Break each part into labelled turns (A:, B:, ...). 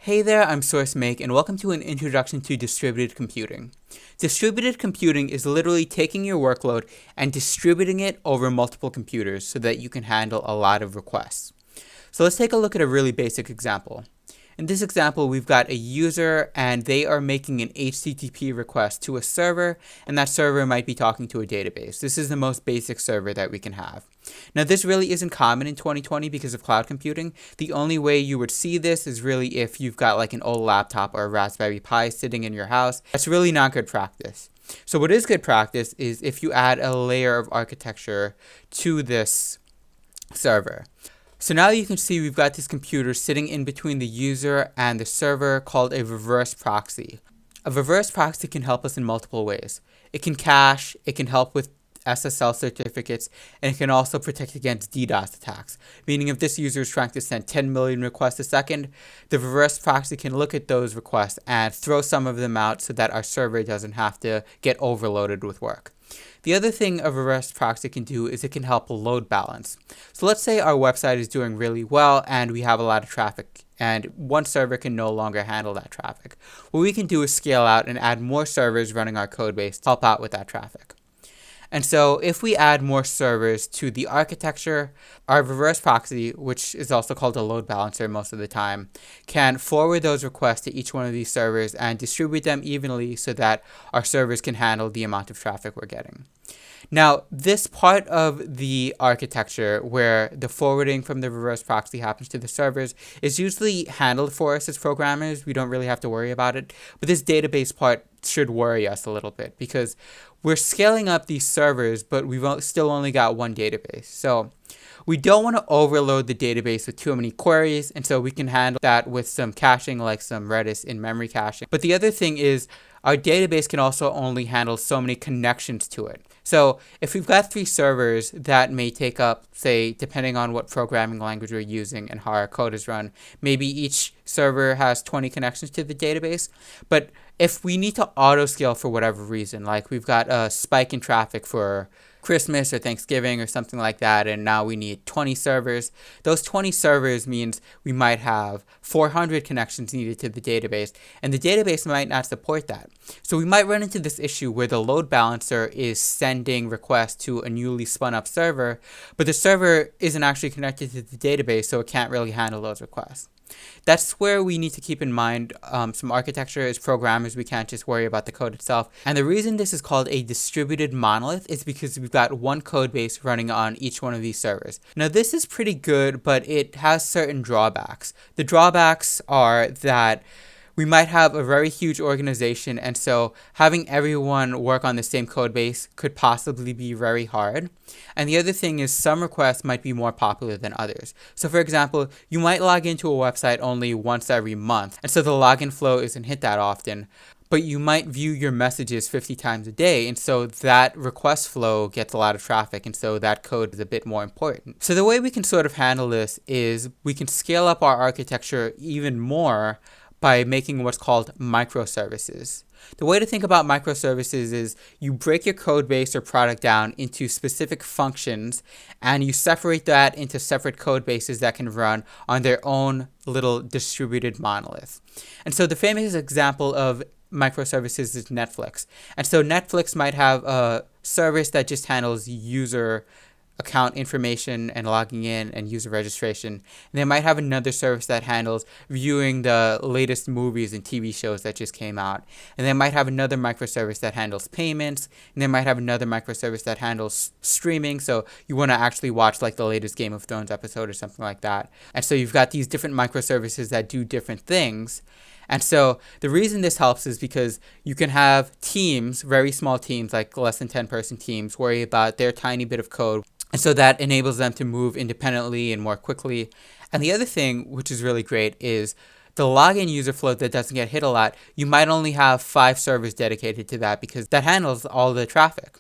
A: Hey there, I'm srcmake, and welcome to an introduction to distributed computing. Distributed computing is literally taking your workload and distributing it over multiple computers so that you can handle a lot of requests. So let's take a look at a really basic example. In this example, we've got a user and they are making an HTTP request to a server, and that server might be talking to a database. This is the most basic server that we can have. Now, this really isn't common in 2020 because of cloud computing. The only way you would see this is really if you've got like an old laptop or a Raspberry Pi sitting in your house. That's really not good practice. So what is good practice is if you add a layer of architecture to this server. So now you can see we've got this computer sitting in between the user and the server called a reverse proxy. A reverse proxy can help us in multiple ways. It can cache, it can help with SSL certificates, and it can also protect against DDoS attacks. Meaning if this user is trying to send 10 million requests a second, the reverse proxy can look at those requests and throw some of them out so that our server doesn't have to get overloaded with work. The other thing a reverse proxy can do is it can help load balance. So let's say our website is doing really well and we have a lot of traffic and one server can no longer handle that traffic. What we can do is scale out and add more servers running our code base to help out with that traffic. And so if we add more servers to the architecture, our reverse proxy, which is also called a load balancer most of the time, can forward those requests to each one of these servers and distribute them evenly so that our servers can handle the amount of traffic we're getting. Now, this part of the architecture where the forwarding from the reverse proxy happens to the servers is usually handled for us as programmers. We don't really have to worry about it. But this database part should worry us a little bit because we're scaling up these servers, but we've still only got one database. So we don't want to overload the database with too many queries, and so we can handle that with some caching, like some Redis in-memory caching. But the other thing is our database can also only handle so many connections to it. So if we've got 3 servers that may take up, say, depending on what programming language we're using and how our code is run, maybe each server has 20 connections to the database. But if we need to auto-scale for whatever reason, like we've got a spike in traffic for Christmas or Thanksgiving or something like that, and now we need 20 servers. Those 20 servers means we might have 400 connections needed to the database, and the database might not support that. So we might run into this issue where the load balancer is sending requests to a newly spun up server, but the server isn't actually connected to the database, so it can't really handle those requests. That's where we need to keep in mind some architecture. As programmers, we can't just worry about the code itself. And the reason this is called a distributed monolith is because we've got one code base running on each one of these servers. Now, this is pretty good, but it has certain drawbacks. The drawbacks are that we might have a very huge organization, and so having everyone work on the same code base could possibly be very hard. And the other thing is some requests might be more popular than others. So for example, you might log into a website only once every month, and so the login flow isn't hit that often. But you might view your messages 50 times a day, and so that request flow gets a lot of traffic, and so that code is a bit more important. So the way we can sort of handle this is we can scale up our architecture even more by making what's called microservices. The way to think about microservices is you break your code base or product down into specific functions, and you separate that into separate code bases that can run on their own little distributed monolith. And so the famous example of microservices is Netflix. And so Netflix might have a service that just handles user account information and logging in and user registration. And they might have another service that handles viewing the latest movies and TV shows that just came out. And they might have another microservice that handles payments. And they might have another microservice that handles streaming. So you want to actually watch like the latest Game of Thrones episode or something like that. And so you've got these different microservices that do different things. And so the reason this helps is because you can have teams, very small teams, like less than 10-person teams, worry about their tiny bit of code. And so that enables them to move independently and more quickly. And the other thing, which is really great, is the login user flow that doesn't get hit a lot. You might only have 5 servers dedicated to that because that handles all the traffic.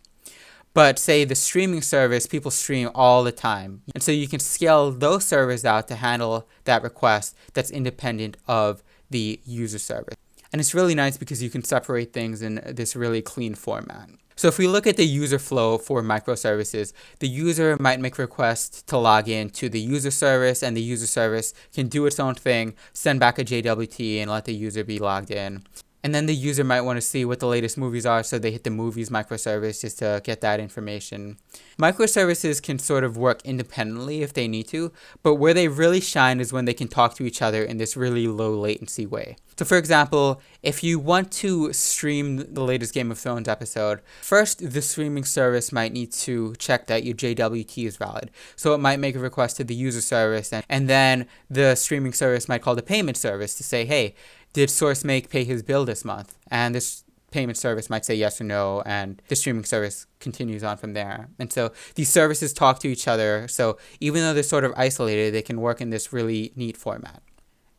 A: But say the streaming service, people stream all the time. And so you can scale those servers out to handle that request that's independent of the user service. And it's really nice because you can separate things in this really clean format. So if we look at the user flow for microservices, the user might make requests to log in to the user service, and the user service can do its own thing, send back a JWT, and let the user be logged in. And then the user might want to see what the latest movies are, so they hit the movies microservice just to get that information. Microservices can sort of work independently if they need to, but where they really shine is when they can talk to each other in this really low latency way. So for example, if you want to stream the latest Game of Thrones episode, first the streaming service might need to check that your JWT is valid. So it might make a request to the user service, and then the streaming service might call the payment service to say, hey, did srcmake pay his bill this month? And this payment service might say yes or no, and the streaming service continues on from there. And so these services talk to each other, so even though they're sort of isolated, they can work in this really neat format.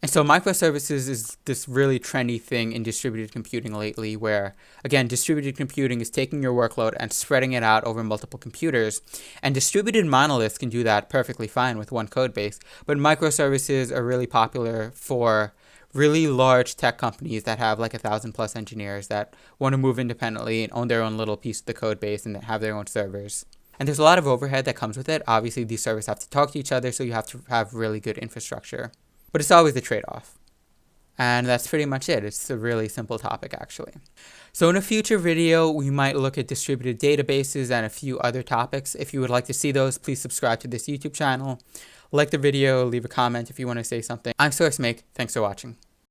A: And so microservices is this really trendy thing in distributed computing lately where, again, distributed computing is taking your workload and spreading it out over multiple computers. And distributed monoliths can do that perfectly fine with one code base. But microservices are really popular for really large tech companies that have like 1,000+ engineers that want to move independently and own their own little piece of the code base and have their own servers. And there's a lot of overhead that comes with it. Obviously, these servers have to talk to each other, so you have to have really good infrastructure. But it's always a trade-off. And that's pretty much it. It's a really simple topic, actually. So in a future video, we might look at distributed databases and a few other topics. If you would like to see those, please subscribe to this YouTube channel. Like the video, leave a comment if you want to say something. I'm srcmake. Thanks for watching.